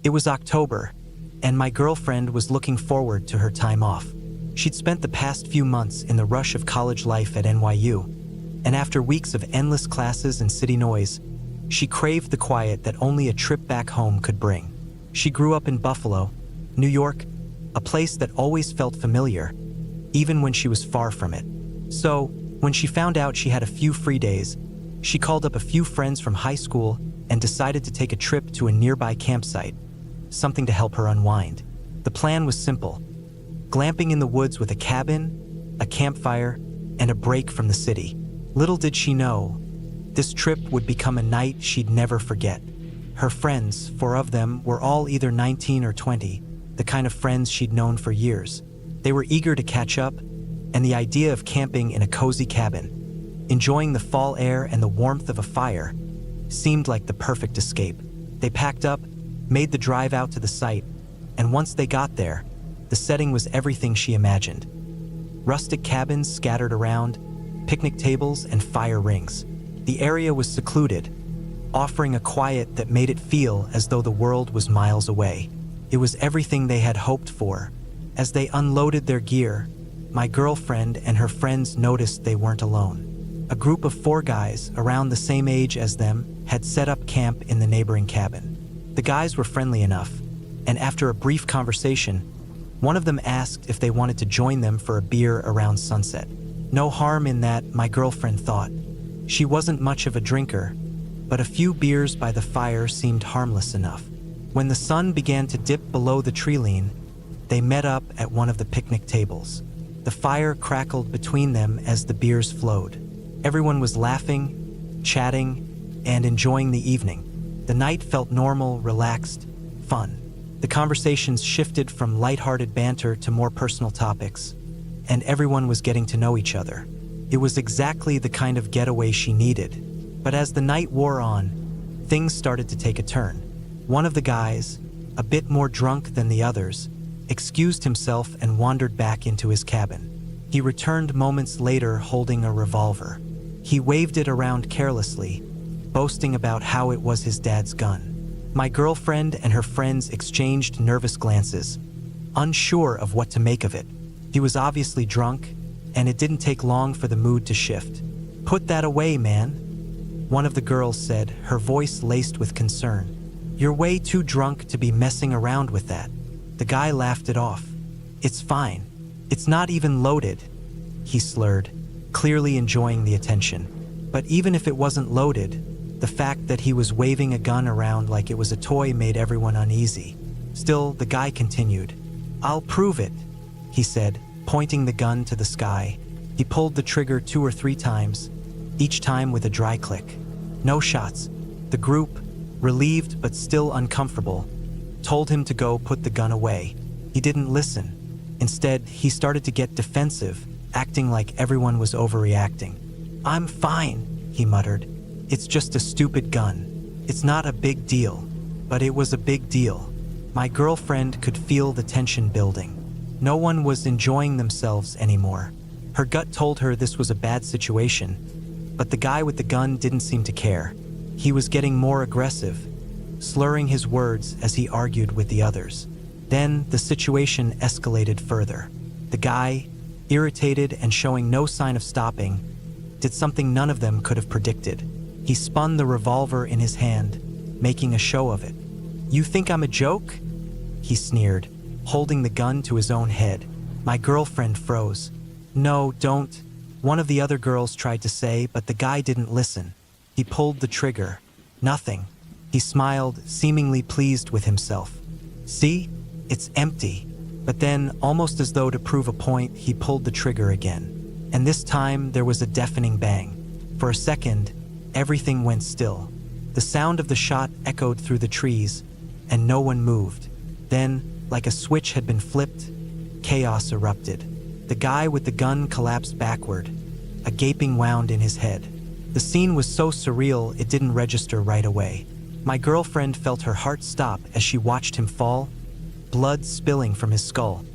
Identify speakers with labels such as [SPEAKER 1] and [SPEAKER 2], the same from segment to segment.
[SPEAKER 1] It was October, and my girlfriend was looking forward to her time off. She'd spent the past few months in the rush of college life at NYU, and after weeks of endless classes and city noise, she craved the quiet that only a trip back home could bring. She grew up in Buffalo, New York, a place that always felt familiar, even when she was far from it. So, when she found out she had a few free days, she called up a few friends from high school and decided to take a trip to a nearby campsite, something to help her unwind. The plan was simple: glamping in the woods with a cabin, a campfire, and a break from the city. Little did she know, this trip would become a night she'd never forget. Her friends, 4 of them, were all either 19 or 20, the kind of friends she'd known for years. They were eager to catch up, and the idea of camping in a cozy cabin, enjoying the fall air and the warmth of a fire, seemed like the perfect escape. They packed up, made the drive out to the site, and once they got there, the setting was everything she imagined. Rustic cabins scattered around, picnic tables and fire rings. The area was secluded, offering a quiet that made it feel as though the world was miles away. It was everything they had hoped for. As they unloaded their gear, my girlfriend and her friends noticed they weren't alone. A group of 4 guys, around the same age as them, had set up camp in the neighboring cabin. The guys were friendly enough, and after a brief conversation, one of them asked if they wanted to join them for a beer around sunset. No harm in that, my girlfriend thought. She wasn't much of a drinker, but a few beers by the fire seemed harmless enough. When the sun began to dip below the tree-line, they met up at one of the picnic tables. The fire crackled between them as the beers flowed. Everyone was laughing, chatting, and enjoying the evening. The night felt normal, relaxed, fun. The conversations shifted from lighthearted banter to more personal topics, and everyone was getting to know each other. It was exactly the kind of getaway she needed. But as the night wore on, things started to take a turn. One of the guys, a bit more drunk than the others, excused himself and wandered back into his cabin. He returned moments later holding a revolver. He waved it around carelessly, boasting about how it was his dad's gun. My girlfriend and her friends exchanged nervous glances, unsure of what to make of it. He was obviously drunk, and it didn't take long for the mood to shift. "Put that away, man," one of the girls said, her voice laced with concern. "You're way too drunk to be messing around with that." The guy laughed it off. "It's fine. It's not even loaded," he slurred, clearly enjoying the attention. But even if it wasn't loaded, the fact that he was waving a gun around like it was a toy made everyone uneasy. Still, the guy continued. "I'll prove it," he said, pointing the gun to the sky. He pulled the trigger 2 or 3 times, each time with a dry click. No shots. The group, relieved but still uncomfortable, told him to go put the gun away. He didn't listen. Instead, he started to get defensive, acting like everyone was overreacting. "I'm fine," he muttered. "It's just a stupid gun. It's not a big deal." But it was a big deal. My girlfriend could feel the tension building. No one was enjoying themselves anymore. Her gut told her this was a bad situation, but the guy with the gun didn't seem to care. He was getting more aggressive, slurring his words as he argued with the others. Then the situation escalated further. The guy, irritated and showing no sign of stopping, did something none of them could have predicted. He spun the revolver in his hand, making a show of it. "You think I'm a joke?" he sneered, holding the gun to his own head. My girlfriend froze. "No, don't," one of the other girls tried to say, but the guy didn't listen. He pulled the trigger. Nothing. He smiled, seemingly pleased with himself. "See? It's empty." But then, almost as though to prove a point, he pulled the trigger again. And this time, there was a deafening bang. For a second, everything went still. The sound of the shot echoed through the trees, and no one moved. Then, like a switch had been flipped, chaos erupted. The guy with the gun collapsed backward, a gaping wound in his head. The scene was so surreal it didn't register right away. My girlfriend felt her heart stop as she watched him fall, blood spilling from his skull,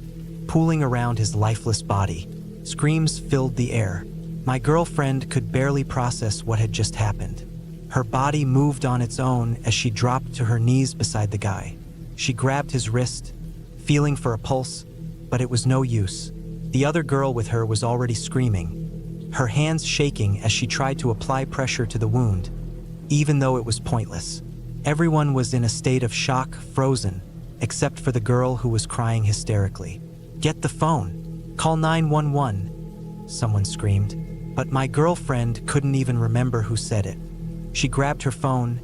[SPEAKER 1] pooling around his lifeless body. Screams filled the air. My girlfriend could barely process what had just happened. Her body moved on its own as she dropped to her knees beside the guy. She grabbed his wrist, feeling for a pulse, but it was no use. The other girl with her was already screaming, her hands shaking as she tried to apply pressure to the wound, even though it was pointless. Everyone was in a state of shock, frozen, except for the girl who was crying hysterically. "Get the phone! Call 911!" someone screamed, but my girlfriend couldn't even remember who said it. She grabbed her phone,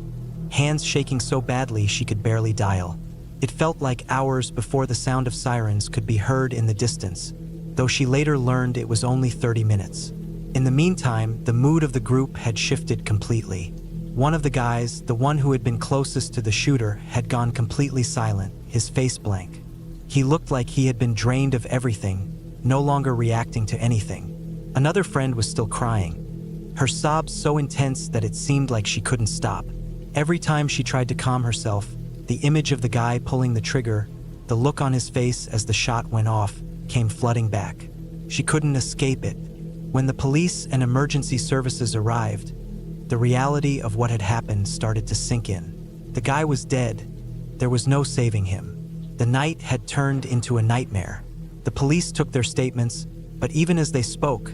[SPEAKER 1] hands shaking so badly she could barely dial. It felt like hours before the sound of sirens could be heard in the distance, though she later learned it was only 30 minutes. In the meantime, the mood of the group had shifted completely. One of the guys, the one who had been closest to the shooter, had gone completely silent, his face blank. He looked like he had been drained of everything, no longer reacting to anything. Another friend was still crying, her sobs so intense that it seemed like she couldn't stop. Every time she tried to calm herself, the image of the guy pulling the trigger, the look on his face as the shot went off, came flooding back. She couldn't escape it. When the police and emergency services arrived, the reality of what had happened started to sink in. The guy was dead. There was no saving him. The night had turned into a nightmare. The police took their statements, but even as they spoke,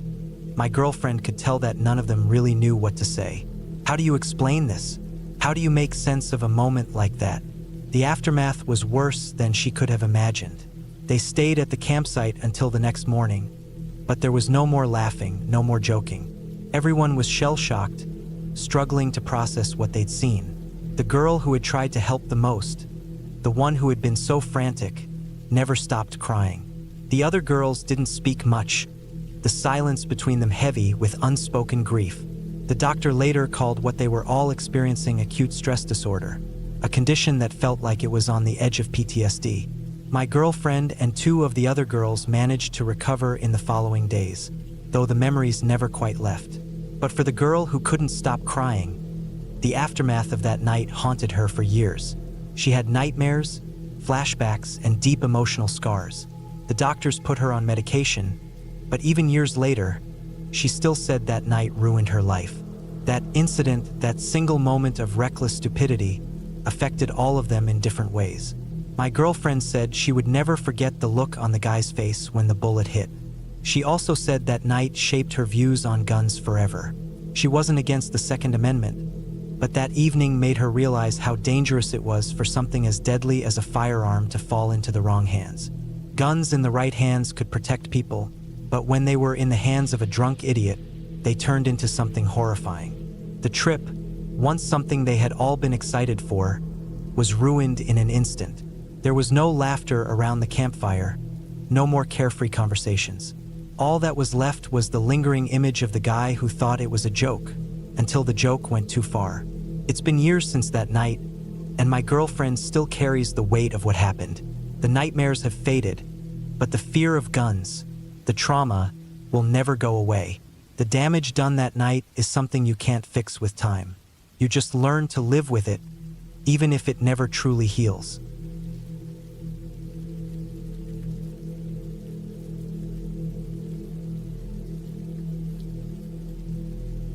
[SPEAKER 1] my girlfriend could tell that none of them really knew what to say. How do you explain this? How do you make sense of a moment like that? The aftermath was worse than she could have imagined. They stayed at the campsite until the next morning, but there was no more laughing, no more joking. Everyone was shell-shocked, struggling to process what they'd seen. The girl who had tried to help the most, the one who had been so frantic, never stopped crying. The other girls didn't speak much, the silence between them heavy with unspoken grief. The doctor later called what they were all experiencing acute stress disorder, a condition that felt like it was on the edge of PTSD. My girlfriend and two of the other girls managed to recover in the following days, though the memories never quite left. But for the girl who couldn't stop crying, the aftermath of that night haunted her for years. She had nightmares, flashbacks, and deep emotional scars. The doctors put her on medication, but even years later, she still said that night ruined her life. That incident, that single moment of reckless stupidity, affected all of them in different ways. My girlfriend said she would never forget the look on the guy's face when the bullet hit. She also said that night shaped her views on guns forever. She wasn't against the Second Amendment, but that evening made her realize how dangerous it was for something as deadly as a firearm to fall into the wrong hands. Guns in the right hands could protect people, but when they were in the hands of a drunk idiot, they turned into something horrifying. The trip, once something they had all been excited for, was ruined in an instant. There was no laughter around the campfire, no more carefree conversations. All that was left was the lingering image of the guy who thought it was a joke, until the joke went too far. It's been years since that night, and my girlfriend still carries the weight of what happened. The nightmares have faded, but the fear of guns, the trauma, will never go away. The damage done that night is something you can't fix with time. You just learn to live with it, even if it never truly heals.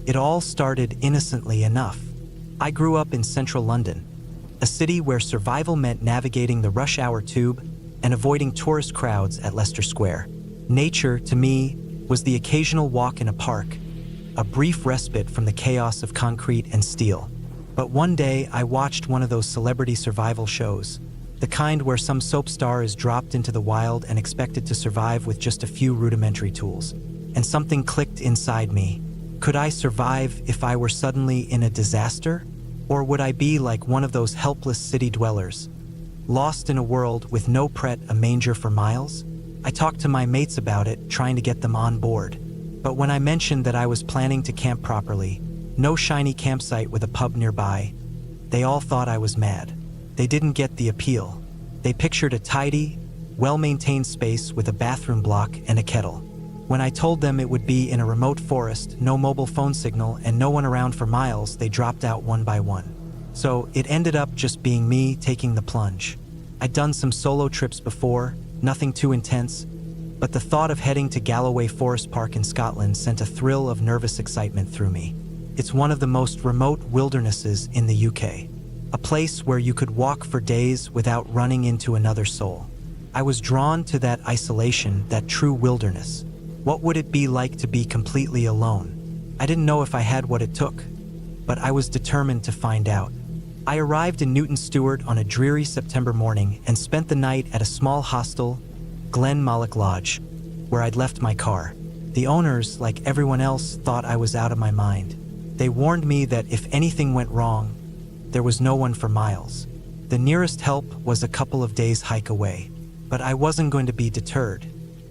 [SPEAKER 1] It all started innocently enough. I grew up in central London, a city where survival meant navigating the rush hour tube and avoiding tourist crowds at Leicester Square. Nature, to me, was the occasional walk in a park, a brief respite from the chaos of concrete and steel. But one day, I watched one of those celebrity survival shows, the kind where some soap star is dropped into the wild and expected to survive with just a few rudimentary tools. And something clicked inside me. Could I survive if I were suddenly in a disaster? Or would I be like one of those helpless city dwellers, lost in a world with no pret, a manger for miles? I talked to my mates about it, trying to get them on board. But when I mentioned that I was planning to camp properly, no shiny campsite with a pub nearby, they all thought I was mad. They didn't get the appeal. They pictured a tidy, well-maintained space with a bathroom block and a kettle. When I told them it would be in a remote forest, no mobile phone signal, and no one around for miles, they dropped out one by one. So it ended up just being me taking the plunge. I'd done some solo trips before, nothing too intense, but the thought of heading to Galloway Forest Park in Scotland sent a thrill of nervous excitement through me. It's one of the most remote wildernesses in the UK. a place where you could walk for days without running into another soul. I was drawn to that isolation, that true wilderness. What would it be like to be completely alone? I didn't know if I had what it took, but I was determined to find out. I arrived in Newton Stewart on a dreary September morning and spent the night at a small hostel, Glen Malloch Lodge, where I'd left my car. The owners, like everyone else, thought I was out of my mind. They warned me that if anything went wrong, there was no one for miles. The nearest help was a couple of days' hike away. But I wasn't going to be deterred.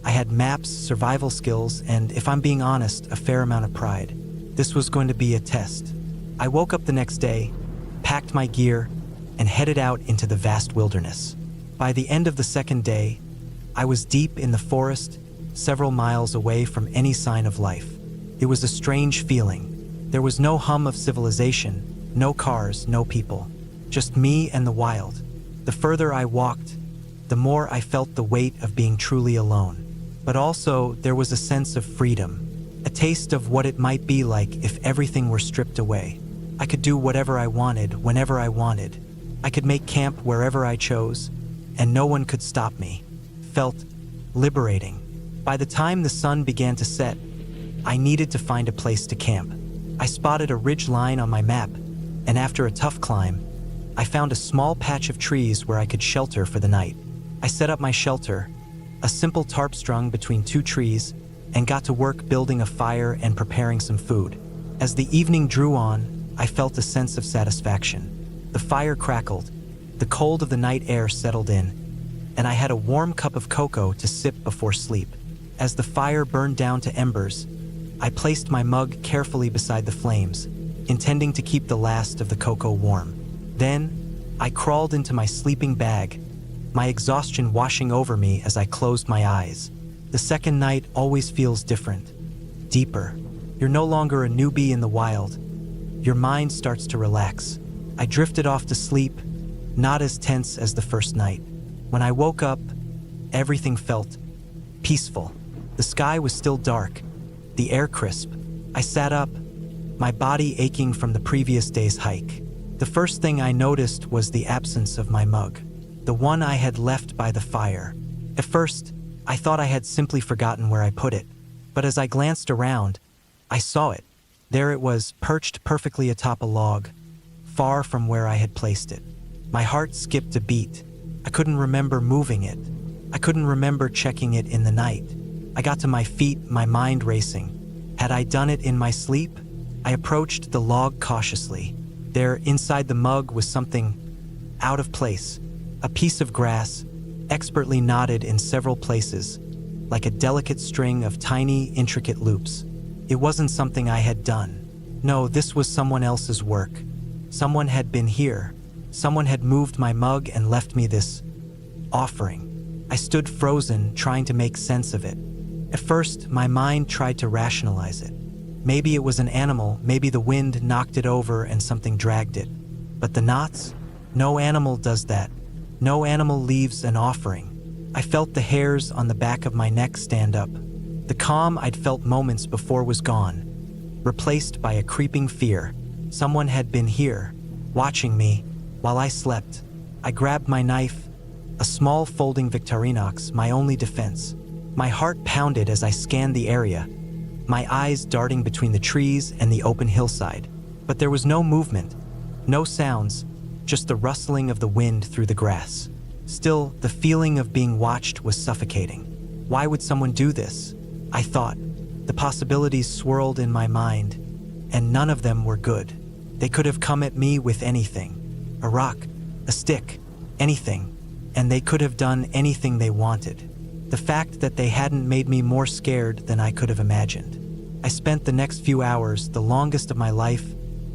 [SPEAKER 1] I had maps, survival skills, and, if I'm being honest, a fair amount of pride. This was going to be a test. I woke up the next day, packed my gear, and headed out into the vast wilderness. By the end of the second day, I was deep in the forest, several miles away from any sign of life. It was a strange feeling. There was no hum of civilization, no cars, no people. Just me and the wild. The further I walked, the more I felt the weight of being truly alone. But also, there was a sense of freedom, a taste of what it might be like if everything were stripped away. I could do whatever I wanted, whenever I wanted. I could make camp wherever I chose, and no one could stop me. Felt liberating. By the time the sun began to set, I needed to find a place to camp. I spotted a ridge line on my map, and after a tough climb, I found a small patch of trees where I could shelter for the night. I set up my shelter, a simple tarp strung between two trees, and got to work building a fire and preparing some food. As the evening drew on, I felt a sense of satisfaction. The fire crackled, the cold of the night air settled in, and I had a warm cup of cocoa to sip before sleep. As the fire burned down to embers, I placed my mug carefully beside the flames, intending to keep the last of the cocoa warm. Then, I crawled into my sleeping bag, my exhaustion washing over me as I closed my eyes. The second night always feels different, deeper. You're no longer a newbie in the wild. Your mind starts to relax. I drifted off to sleep, not as tense as the first night. When I woke up, everything felt peaceful. The sky was still dark, the air crisp. I sat up, my body aching from the previous day's hike. The first thing I noticed was the absence of my mug, the one I had left by the fire. At first, I thought I had simply forgotten where I put it, but as I glanced around, I saw it. There it was, perched perfectly atop a log, far from where I had placed it. My heart skipped a beat. I couldn't remember moving it. I couldn't remember checking it in the night. I got to my feet, my mind racing. Had I done it in my sleep? I approached the log cautiously. There, inside the mug, was something out of place. A piece of grass, expertly knotted in several places, like a delicate string of tiny, intricate loops. It wasn't something I had done. No, this was someone else's work. Someone had been here. Someone had moved my mug and left me this offering. I stood frozen, trying to make sense of it. At first, my mind tried to rationalize it. Maybe it was an animal, maybe the wind knocked it over and something dragged it. But the knots? No animal does that. No animal leaves an offering. I felt the hairs on the back of my neck stand up. The calm I'd felt moments before was gone, replaced by a creeping fear. Someone had been here, watching me, while I slept. I grabbed my knife, a small folding Victorinox, my only defense. My heart pounded as I scanned the area, my eyes darting between the trees and the open hillside. But there was no movement, no sounds, just the rustling of the wind through the grass. Still, the feeling of being watched was suffocating. Why would someone do this? I thought. The possibilities swirled in my mind, and none of them were good. They could have come at me with anything. A rock, a stick, anything. And they could have done anything they wanted. The fact that they hadn't made me more scared than I could have imagined. I spent the next few hours, the longest of my life,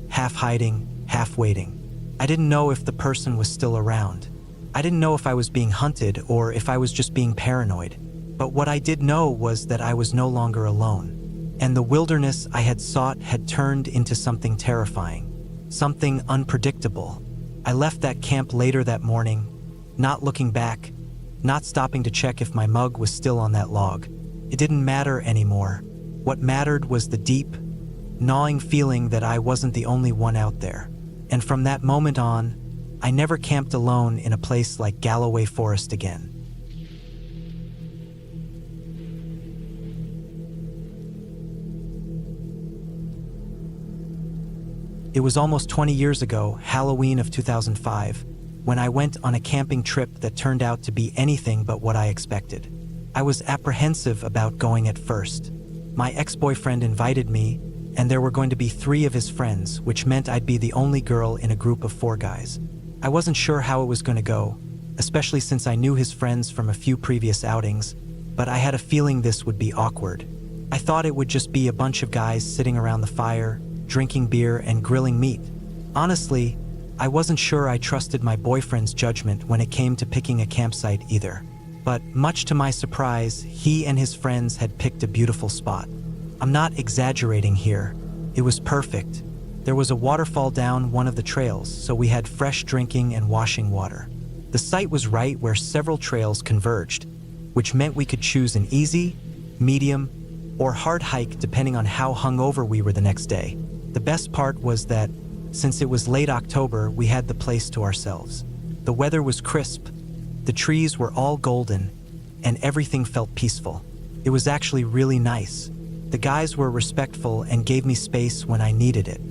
[SPEAKER 1] half hiding, half waiting. I didn't know if the person was still around. I didn't know if I was being hunted or if I was just being paranoid. But what I did know was that I was no longer alone. And the wilderness I had sought had turned into something terrifying, something unpredictable. I left that camp later that morning, not looking back, not stopping to check if my mug was still on that log. It didn't matter anymore. What mattered was the deep, gnawing feeling that I wasn't the only one out there. And from that moment on, I never camped alone in a place like Galloway Forest again. It was almost 20 years ago, Halloween of 2005, when I went on a camping trip that turned out to be anything but what I expected. I was apprehensive about going at first. My ex-boyfriend invited me, and there were going to be 3 of his friends, which meant I'd be the only girl in a group of 4 guys. I wasn't sure how it was going to go, especially since I knew his friends from a few previous outings, but I had a feeling this would be awkward. I thought it would just be a bunch of guys sitting around the fire, drinking beer and grilling meat. Honestly, I wasn't sure I trusted my boyfriend's judgment when it came to picking a campsite either. But much to my surprise, he and his friends had picked a beautiful spot. I'm not exaggerating here. It was perfect. There was a waterfall down one of the trails, so we had fresh drinking and washing water. The site was right where several trails converged, which meant we could choose an easy, medium, or hard hike depending on how hungover we were the next day. The best part was that, since it was late October, we had the place to ourselves. The weather was crisp, the trees were all golden, and everything felt peaceful. It was actually really nice. The guys were respectful and gave me space when I needed it.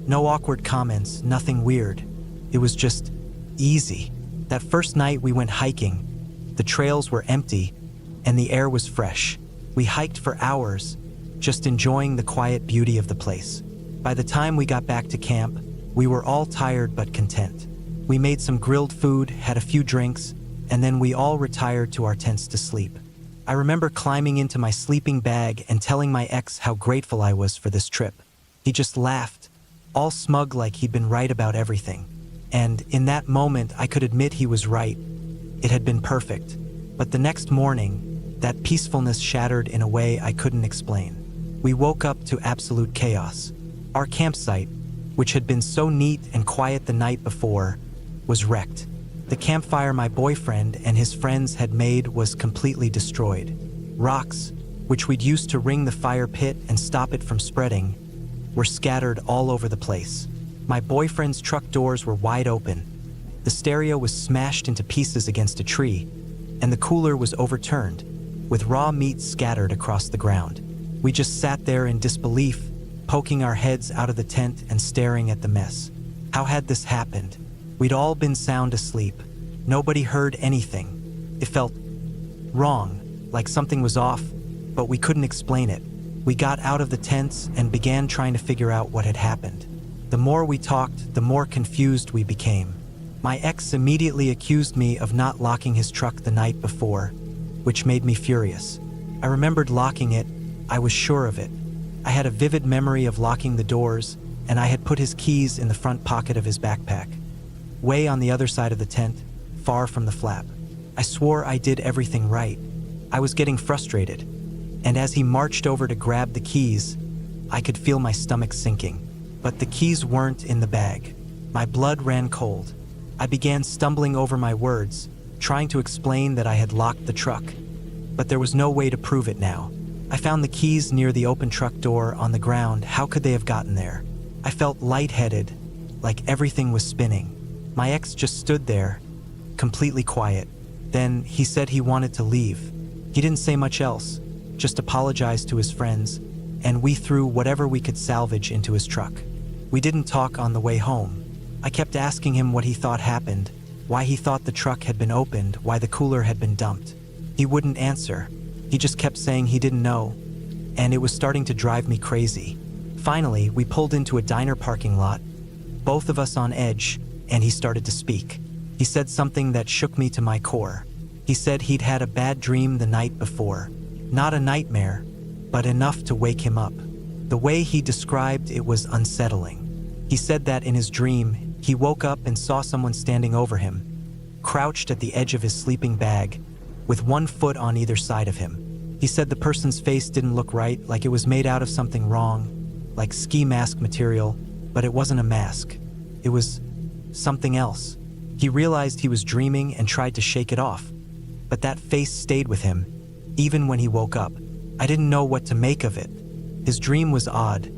[SPEAKER 1] No awkward comments, nothing weird. It was just easy. That first night we went hiking. The trails were empty, and the air was fresh. We hiked for hours, just enjoying the quiet beauty of the place. By the time we got back to camp, we were all tired but content. We made some grilled food, had a few drinks, and then we all retired to our tents to sleep. I remember climbing into my sleeping bag and telling my ex how grateful I was for this trip. He just laughed, all smug like he'd been right about everything. And in that moment, I could admit he was right. It had been perfect. But the next morning, that peacefulness shattered in a way I couldn't explain. We woke up to absolute chaos. Our campsite, which had been so neat and quiet the night before, was wrecked. The campfire my boyfriend and his friends had made was completely destroyed. Rocks, which we'd used to ring the fire pit and stop it from spreading, were scattered all over the place. My boyfriend's truck doors were wide open. The stereo was smashed into pieces against a tree, and the cooler was overturned, with raw meat scattered across the ground. We just sat there in disbelief, poking our heads out of the tent and staring at the mess. How had this happened? We'd all been sound asleep. Nobody heard anything. It felt wrong, like something was off, but we couldn't explain it. We got out of the tents and began trying to figure out what had happened. The more we talked, the more confused we became. My ex immediately accused me of not locking his truck the night before, which made me furious. I remembered locking it. I was sure of it. I had a vivid memory of locking the doors, and I had put his keys in the front pocket of his backpack, way on the other side of the tent, far from the flap. I swore I did everything right. I was getting frustrated, and as he marched over to grab the keys, I could feel my stomach sinking. But the keys weren't in the bag. My blood ran cold. I began stumbling over my words, trying to explain that I had locked the truck, but there was no way to prove it now. I found the keys near the open truck door on the ground. How could they have gotten there? I felt lightheaded, like everything was spinning. My ex just stood there, completely quiet. Then he said he wanted to leave. He didn't say much else, just apologized to his friends, and we threw whatever we could salvage into his truck. We didn't talk on the way home. I kept asking him what he thought happened, why he thought the truck had been opened, why the cooler had been dumped. He wouldn't answer. He just kept saying he didn't know, and it was starting to drive me crazy. Finally, we pulled into a diner parking lot, both of us on edge, and he started to speak. He said something that shook me to my core. He said he'd had a bad dream the night before. Not a nightmare, but enough to wake him up. The way he described it was unsettling. He said that in his dream, he woke up and saw someone standing over him, crouched at the edge of his sleeping bag, with one foot on either side of him. He said the person's face didn't look right, like it was made out of something wrong, like ski mask material, but it wasn't a mask. It was something else. He realized he was dreaming and tried to shake it off, but that face stayed with him, even when he woke up. I didn't know what to make of it. His dream was odd,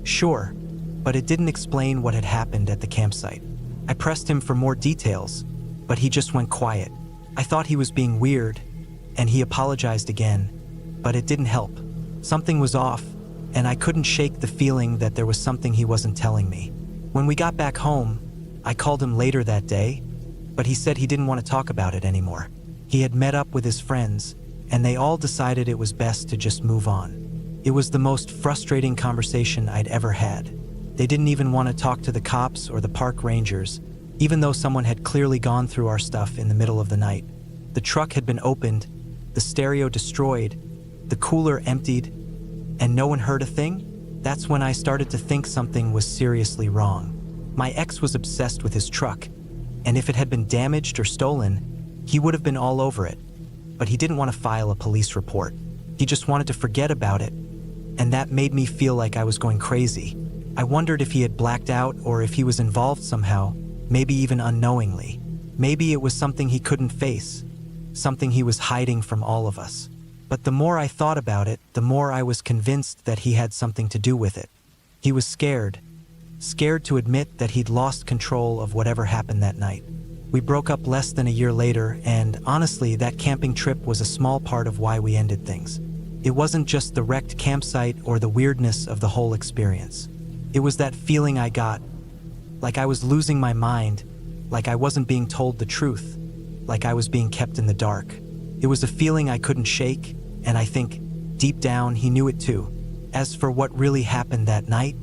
[SPEAKER 1] sure, but it didn't explain what had happened at the campsite. I pressed him for more details, but he just went quiet. I thought he was being weird, and he apologized again, but it didn't help. Something was off, and I couldn't shake the feeling that there was something he wasn't telling me. When we got back home, I called him later that day, but he said he didn't want to talk about it anymore. He had met up with his friends, and they all decided it was best to just move on. It was the most frustrating conversation I'd ever had. They didn't even want to talk to the cops or the park rangers, even though someone had clearly gone through our stuff in the middle of the night. The truck had been opened, the stereo destroyed, the cooler emptied, and no one heard a thing? That's when I started to think something was seriously wrong. My ex was obsessed with his truck, and if it had been damaged or stolen, he would have been all over it. But he didn't want to file a police report. He just wanted to forget about it, and that made me feel like I was going crazy. I wondered if he had blacked out or if he was involved somehow, maybe even unknowingly. Maybe it was something he couldn't face, something he was hiding from all of us. But the more I thought about it, the more I was convinced that he had something to do with it. He was scared to admit that he'd lost control of whatever happened that night. We broke up less than a year later, and honestly, that camping trip was a small part of why we ended things. It wasn't just the wrecked campsite or the weirdness of the whole experience. It was that feeling I got, like I was losing my mind, like I wasn't being told the truth, like I was being kept in the dark. It was a feeling I couldn't shake, and I think, deep down, he knew it too. As for what really happened that night,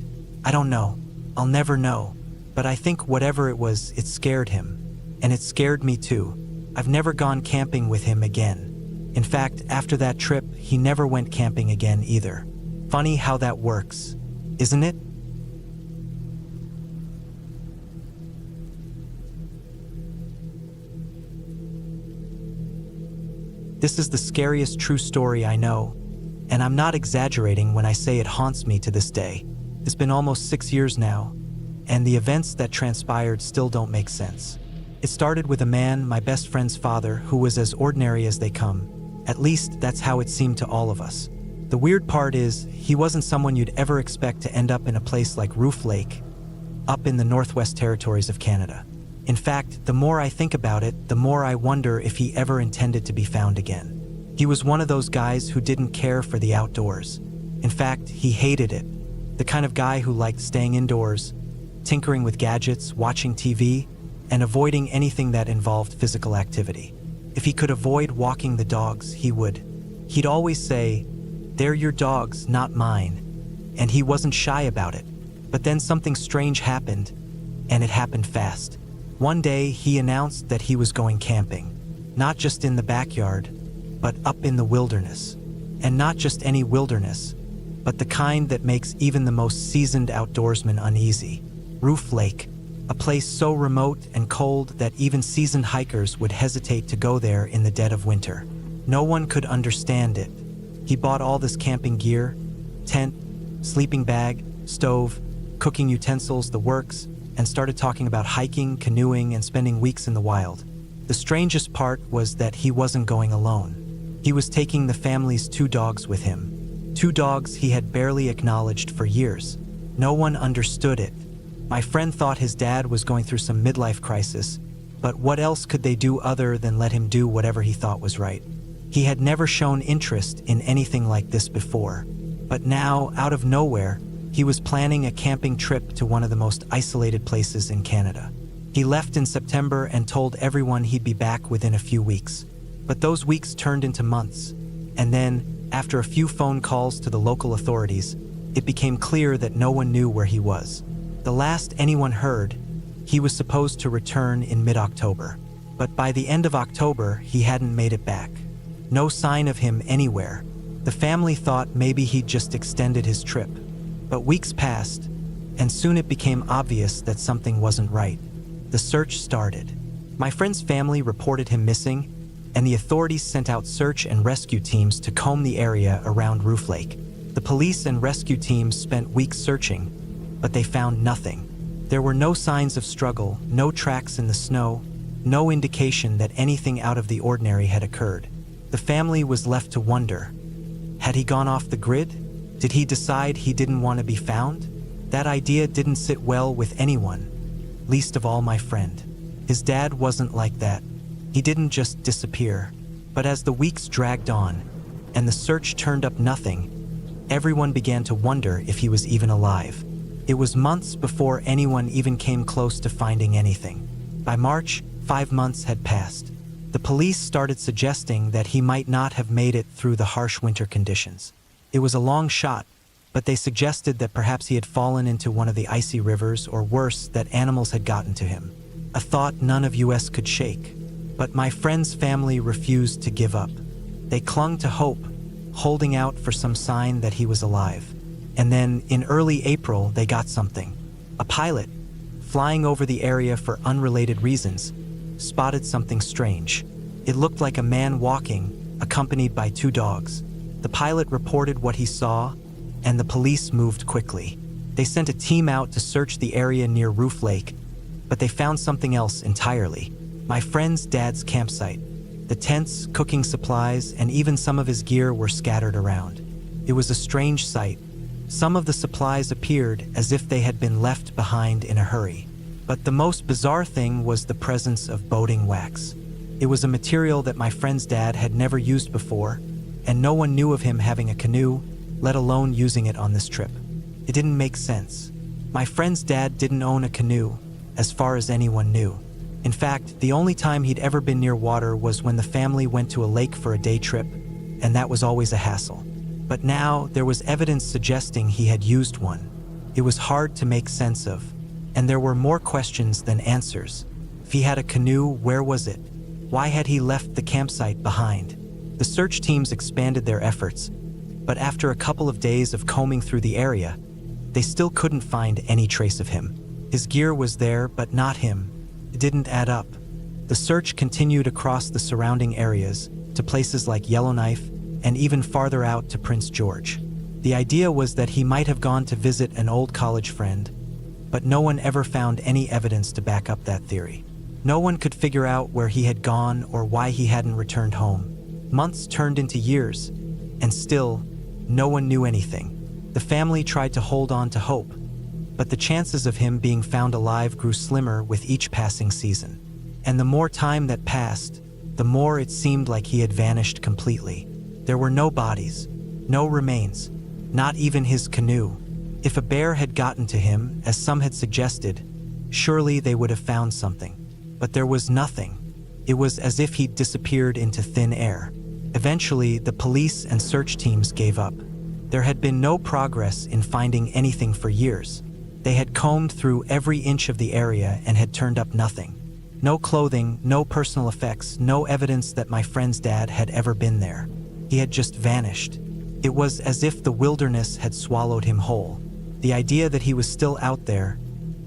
[SPEAKER 1] I don't know. I'll never know. But I think whatever it was, it scared him. And it scared me too. I've never gone camping with him again. In fact, after that trip, he never went camping again either. Funny how that works, isn't it? This is the scariest true story I know, and I'm not exaggerating when I say it haunts me to this day. It's been almost 6 years now, and the events that transpired still don't make sense. It started with a man, my best friend's father, who was as ordinary as they come. At least, that's how it seemed to all of us. The weird part is, he wasn't someone you'd ever expect to end up in a place like Roof Lake, up in the Northwest Territories of Canada. In fact, the more I think about it, the more I wonder if he ever intended to be found again. He was one of those guys who didn't care for the outdoors. In fact, he hated it. The kind of guy who liked staying indoors, tinkering with gadgets, watching TV, and avoiding anything that involved physical activity. If he could avoid walking the dogs, he would. He'd always say, "They're your dogs, not mine." And he wasn't shy about it. But then something strange happened, and it happened fast. One day, he announced that he was going camping. Not just in the backyard, but up in the wilderness. And not just any wilderness, but the kind that makes even the most seasoned outdoorsman uneasy. Roof Lake, a place so remote and cold that even seasoned hikers would hesitate to go there in the dead of winter. No one could understand it. He bought all this camping gear, tent, sleeping bag, stove, cooking utensils, the works, and started talking about hiking, canoeing, and spending weeks in the wild. The strangest part was that he wasn't going alone. He was taking the family's 2 dogs with him. 2 dogs he had barely acknowledged for years. No one understood it. My friend thought his dad was going through some midlife crisis, but what else could they do other than let him do whatever he thought was right? He had never shown interest in anything like this before, but now, out of nowhere, he was planning a camping trip to one of the most isolated places in Canada. He left in September and told everyone he'd be back within a few weeks. But those weeks turned into months, and then, after a few phone calls to the local authorities, it became clear that no one knew where he was. The last anyone heard, he was supposed to return in mid-October. But by the end of October, he hadn't made it back. No sign of him anywhere. The family thought maybe he'd just extended his trip. But weeks passed, and soon it became obvious that something wasn't right. The search started. My friend's family reported him missing, and the authorities sent out search and rescue teams to comb the area around Roof Lake. The police and rescue teams spent weeks searching, but they found nothing. There were no signs of struggle, no tracks in the snow, no indication that anything out of the ordinary had occurred. The family was left to wonder. Had he gone off the grid? Did he decide he didn't want to be found? That idea didn't sit well with anyone. least of all my friend. His dad wasn't like that. He didn't just disappear. But as the weeks dragged on, and the search turned up nothing, everyone began to wonder if he was even alive. It was months before anyone even came close to finding anything. By March, 5 months had passed. The police started suggesting that he might not have made it through the harsh winter conditions. It was a long shot, but they suggested that perhaps he had fallen into one of the icy rivers, or worse, that animals had gotten to him. A thought none of us could shake. But my friend's family refused to give up. They clung to hope, holding out for some sign that he was alive. And then, in early April, they got something. A pilot, flying over the area for unrelated reasons, spotted something strange. It looked like a man walking, accompanied by 2 dogs. The pilot reported what he saw, and the police moved quickly. They sent a team out to search the area near Roof Lake, but they found something else entirely. My friend's dad's campsite. The tents, cooking supplies, and even some of his gear were scattered around. It was a strange sight. Some of the supplies appeared as if they had been left behind in a hurry. But the most bizarre thing was the presence of boating wax. It was a material that my friend's dad had never used before, and no one knew of him having a canoe, let alone using it on this trip. It didn't make sense. My friend's dad didn't own a canoe, as far as anyone knew. In fact, the only time he'd ever been near water was when the family went to a lake for a day trip, and that was always a hassle. But now, there was evidence suggesting he had used one. It was hard to make sense of, and there were more questions than answers. If he had a canoe, where was it? Why had he left the campsite behind? The search teams expanded their efforts, but after a couple of days of combing through the area, they still couldn't find any trace of him. His gear was there, but not him. It didn't add up. The search continued across the surrounding areas, to places like Yellowknife, and even farther out to Prince George. The idea was that he might have gone to visit an old college friend, but no one ever found any evidence to back up that theory. No one could figure out where he had gone or why he hadn't returned home. Months turned into years, and still, no one knew anything. The family tried to hold on to hope, but the chances of him being found alive grew slimmer with each passing season. And the more time that passed, the more it seemed like he had vanished completely. There were no bodies, no remains, not even his canoe. If a bear had gotten to him, as some had suggested, surely they would have found something. But there was nothing. It was as if he'd disappeared into thin air. Eventually, the police and search teams gave up. There had been no progress in finding anything for years. They had combed through every inch of the area and had turned up nothing. No clothing, no personal effects, no evidence that my friend's dad had ever been there. He had just vanished. It was as if the wilderness had swallowed him whole. The idea that he was still out there,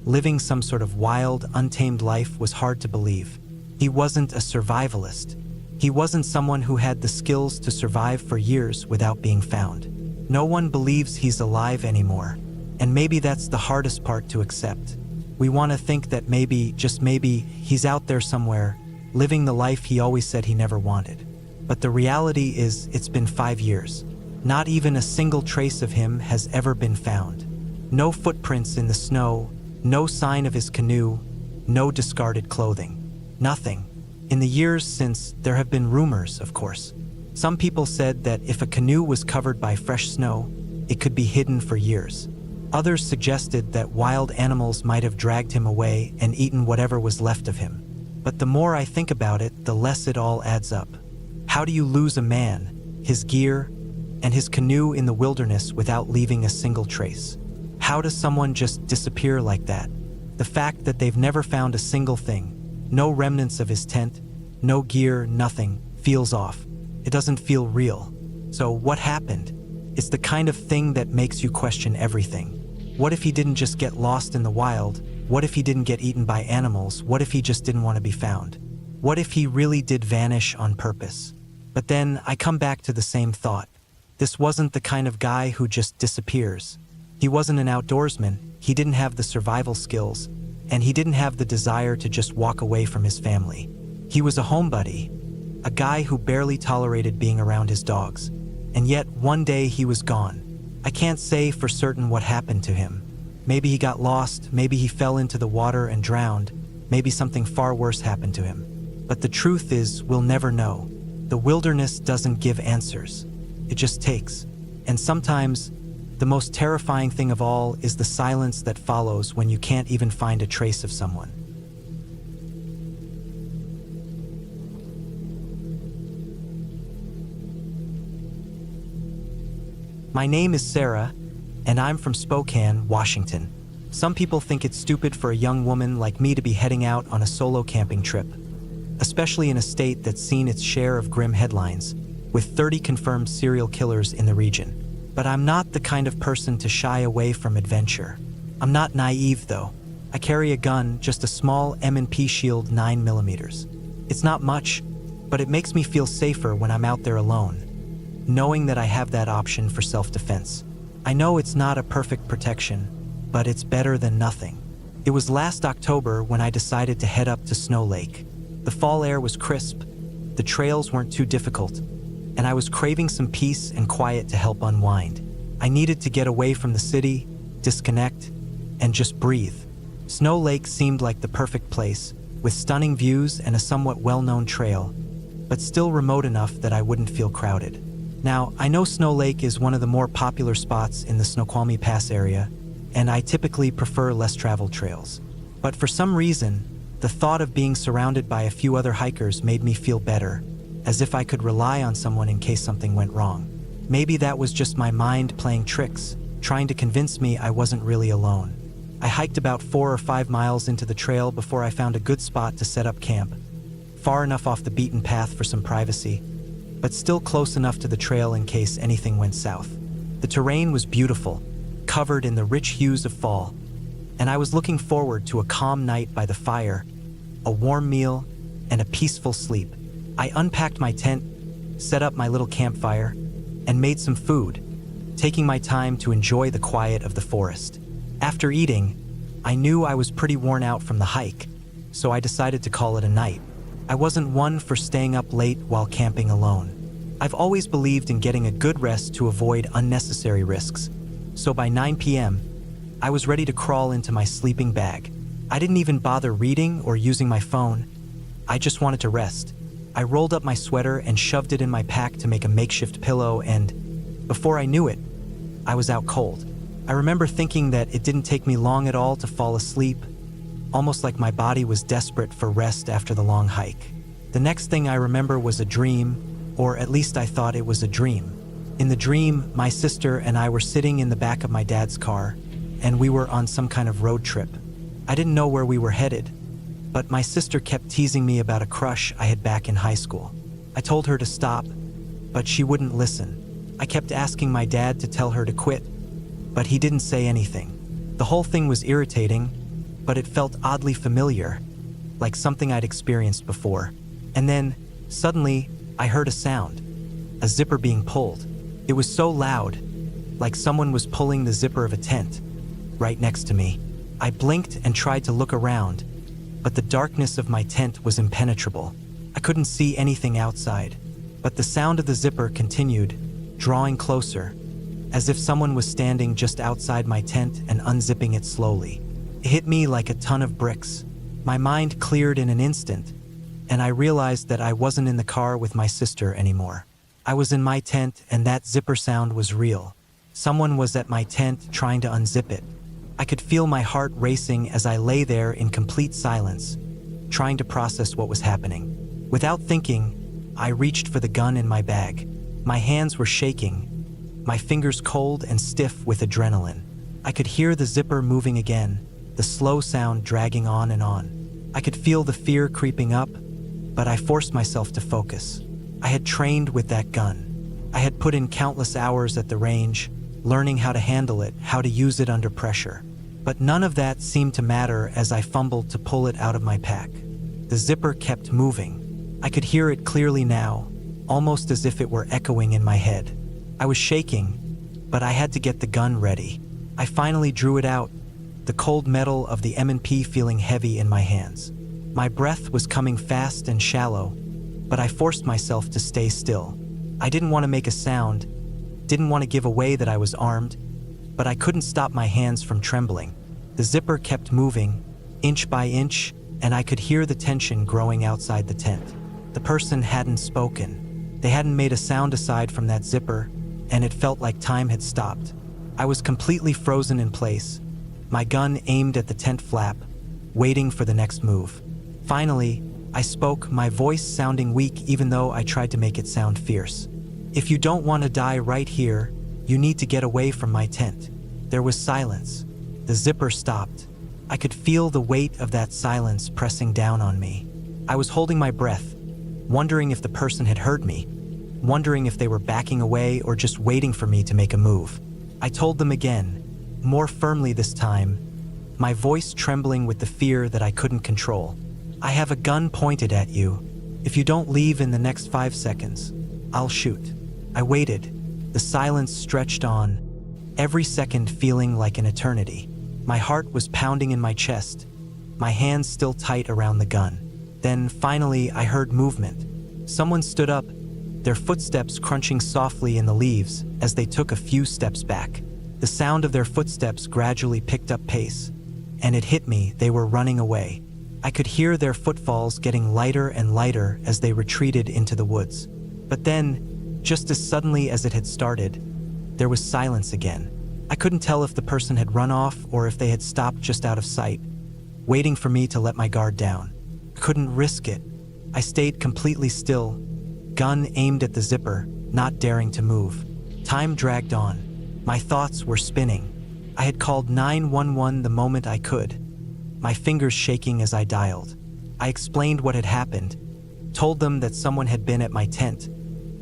[SPEAKER 1] living some sort of wild, untamed life, was hard to believe. He wasn't a survivalist. He wasn't someone who had the skills to survive for years without being found. No one believes he's alive anymore, and maybe that's the hardest part to accept. We want to think that maybe, just maybe, he's out there somewhere, living the life he always said he never wanted. But the reality is, it's been 5 years. Not even a single trace of him has ever been found. No footprints in the snow, no sign of his canoe, no discarded clothing. Nothing. In the years since, there have been rumors, of course. Some people said that if a canoe was covered by fresh snow, it could be hidden for years. Others suggested that wild animals might have dragged him away and eaten whatever was left of him. But the more I think about it, the less it all adds up. How do you lose a man, his gear, and his canoe in the wilderness without leaving a single trace? How does someone just disappear like that? The fact that they've never found a single thing, no remnants of his tent, no gear, nothing, feels off. It doesn't feel real. So what happened? It's the kind of thing that makes you question everything. What if he didn't just get lost in the wild? What if he didn't get eaten by animals? What if he just didn't want to be found? What if he really did vanish on purpose? But then I come back to the same thought. This wasn't the kind of guy who just disappears. He wasn't an outdoorsman, he didn't have the survival skills, and he didn't have the desire to just walk away from his family. He was a homebody, a guy who barely tolerated being around his dogs. And yet, one day he was gone. I can't say for certain what happened to him. Maybe he got lost, maybe he fell into the water and drowned, maybe something far worse happened to him. But the truth is, we'll never know. The wilderness doesn't give answers. It just takes. And sometimes, the most terrifying thing of all is the silence that follows when you can't even find a trace of someone. My name is Sarah, and I'm from Spokane, Washington. Some people think it's stupid for a young woman like me to be heading out on a solo camping trip, especially in a state that's seen its share of grim headlines, with 30 confirmed serial killers in the region. But I'm not the kind of person to shy away from adventure. I'm not naive, though. I carry a gun, just a small M&P Shield 9mm. It's not much, but it makes me feel safer when I'm out there alone, knowing that I have that option for self-defense. I know it's not a perfect protection, but it's better than nothing. It was last October when I decided to head up to Snow Lake. The fall air was crisp, the trails weren't too difficult, and I was craving some peace and quiet to help unwind. I needed to get away from the city, disconnect, and just breathe. Snow Lake seemed like the perfect place, with stunning views and a somewhat well-known trail, but still remote enough that I wouldn't feel crowded. Now, I know Snow Lake is one of the more popular spots in the Snoqualmie Pass area, and I typically prefer less traveled trails. But for some reason, the thought of being surrounded by a few other hikers made me feel better, as if I could rely on someone in case something went wrong. Maybe that was just my mind playing tricks, trying to convince me I wasn't really alone. I hiked about 4 or 5 miles into the trail before I found a good spot to set up camp, far enough off the beaten path for some privacy, but still close enough to the trail in case anything went south. The terrain was beautiful, covered in the rich hues of fall, and I was looking forward to a calm night by the fire, a warm meal, and a peaceful sleep. I unpacked my tent, set up my little campfire, and made some food, taking my time to enjoy the quiet of the forest. After eating, I knew I was pretty worn out from the hike, so I decided to call it a night. I wasn't one for staying up late while camping alone. I've always believed in getting a good rest to avoid unnecessary risks, so by 9 p.m., I was ready to crawl into my sleeping bag. I didn't even bother reading or using my phone. I just wanted to rest. I rolled up my sweater and shoved it in my pack to make a makeshift pillow, and before I knew it, I was out cold. I remember thinking that it didn't take me long at all to fall asleep, almost like my body was desperate for rest after the long hike. The next thing I remember was a dream, or at least I thought it was a dream. In the dream, my sister and I were sitting in the back of my dad's car, and we were on some kind of road trip. I didn't know where we were headed, but my sister kept teasing me about a crush I had back in high school. I told her to stop, but she wouldn't listen. I kept asking my dad to tell her to quit, but he didn't say anything. The whole thing was irritating, but it felt oddly familiar, like something I'd experienced before. And then, suddenly, I heard a sound, a zipper being pulled. It was so loud, like someone was pulling the zipper of a tent, right next to me. I blinked and tried to look around, but the darkness of my tent was impenetrable. I couldn't see anything outside, but the sound of the zipper continued, drawing closer, as if someone was standing just outside my tent and unzipping it slowly. It hit me like a ton of bricks. My mind cleared in an instant, and I realized that I wasn't in the car with my sister anymore. I was in my tent, and that zipper sound was real. Someone was at my tent trying to unzip it. I could feel my heart racing as I lay there in complete silence, trying to process what was happening. Without thinking, I reached for the gun in my bag. My hands were shaking, my fingers cold and stiff with adrenaline. I could hear the zipper moving again, the slow sound dragging on and on. I could feel the fear creeping up, but I forced myself to focus. I had trained with that gun. I had put in countless hours at the range, learning how to handle it, how to use it under pressure. But none of that seemed to matter as I fumbled to pull it out of my pack. The zipper kept moving. I could hear it clearly now, almost as if it were echoing in my head. I was shaking, but I had to get the gun ready. I finally drew it out, the cold metal of the M&P feeling heavy in my hands. My breath was coming fast and shallow, but I forced myself to stay still. I didn't want to make a sound, didn't want to give away that I was armed, but I couldn't stop my hands from trembling. The zipper kept moving, inch by inch, and I could hear the tension growing outside the tent. The person hadn't spoken. They hadn't made a sound aside from that zipper, and it felt like time had stopped. I was completely frozen in place, my gun aimed at the tent flap, waiting for the next move. Finally, I spoke, my voice sounding weak even though I tried to make it sound fierce. "If you don't want to die right here, you need to get away from my tent." There was silence. The zipper stopped. I could feel the weight of that silence pressing down on me. I was holding my breath, wondering if the person had heard me, wondering if they were backing away or just waiting for me to make a move. I told them again, more firmly this time, my voice trembling with the fear that I couldn't control. "I have a gun pointed at you. If you don't leave in the next 5 seconds, I'll shoot." I waited. The silence stretched on, every second feeling like an eternity. My heart was pounding in my chest, my hands still tight around the gun. Then, finally, I heard movement. Someone stood up, their footsteps crunching softly in the leaves as they took a few steps back. The sound of their footsteps gradually picked up pace, and it hit me, they were running away. I could hear their footfalls getting lighter and lighter as they retreated into the woods. But then, just as suddenly as it had started, there was silence again. I couldn't tell if the person had run off or if they had stopped just out of sight, waiting for me to let my guard down. I couldn't risk it. I stayed completely still, gun aimed at the zipper, not daring to move. Time dragged on. My thoughts were spinning. I had called 911 the moment I could, my fingers shaking as I dialed. I explained what had happened, told them that someone had been at my tent,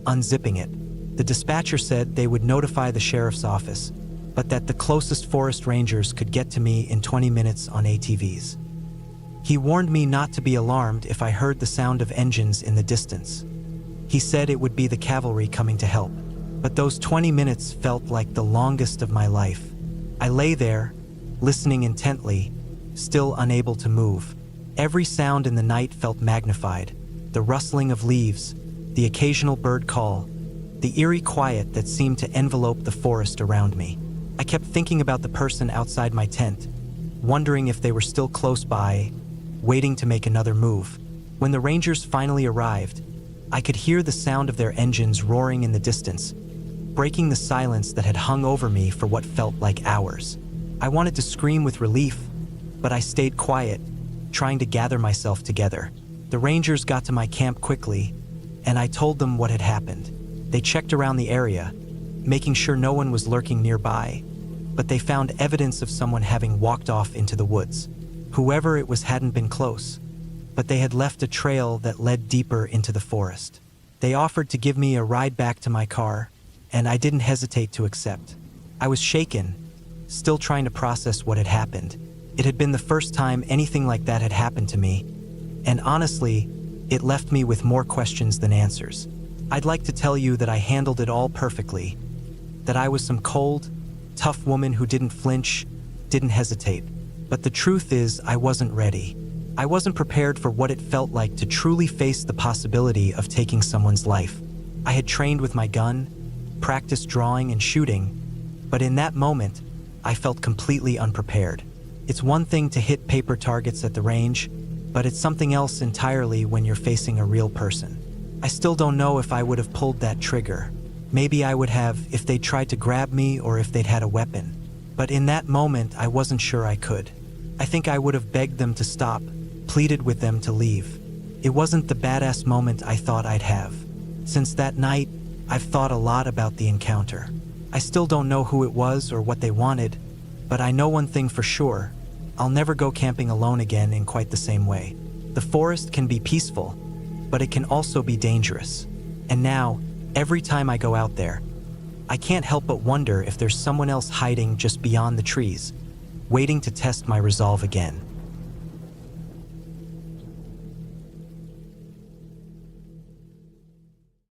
[SPEAKER 1] unzipping it. The dispatcher said they would notify the sheriff's office, but that the closest forest rangers could get to me in 20 minutes on ATVs. He warned me not to be alarmed if I heard the sound of engines in the distance. He said it would be the cavalry coming to help, but those 20 minutes felt like the longest of my life. I lay there, listening intently, still unable to move. Every sound in the night felt magnified, the rustling of leaves, the occasional bird call, the eerie quiet that seemed to envelope the forest around me. I kept thinking about the person outside my tent, wondering if they were still close by, waiting to make another move. When the rangers finally arrived, I could hear the sound of their engines roaring in the distance, breaking the silence that had hung over me for what felt like hours. I wanted to scream with relief, but I stayed quiet, trying to gather myself together. The rangers got to my camp quickly, and I told them what had happened. They checked around the area, making sure no one was lurking nearby, but they found evidence of someone having walked off into the woods. Whoever it was hadn't been close, but they had left a trail that led deeper into the forest. They offered to give me a ride back to my car, and I didn't hesitate to accept. I was shaken, still trying to process what had happened. It had been the first time anything like that had happened to me, and honestly, it left me with more questions than answers. I'd like to tell you that I handled it all perfectly, that I was some cold, tough woman who didn't flinch, didn't hesitate. But the truth is, I wasn't ready. I wasn't prepared for what it felt like to truly face the possibility of taking someone's life. I had trained with my gun, practiced drawing and shooting, but in that moment, I felt completely unprepared. It's one thing to hit paper targets at the range, but it's something else entirely when you're facing a real person. I still don't know if I would have pulled that trigger. Maybe I would have if they tried to grab me or if they'd had a weapon. But in that moment, I wasn't sure I could. I think I would have begged them to stop, pleaded with them to leave. It wasn't the badass moment I thought I'd have. Since that night, I've thought a lot about the encounter. I still don't know who it was or what they wanted, but I know one thing for sure. I'll never go camping alone again in quite the same way. The forest can be peaceful, but it can also be dangerous. And now, every time I go out there, I can't help but wonder if there's someone else hiding just beyond the trees, waiting to test my resolve again.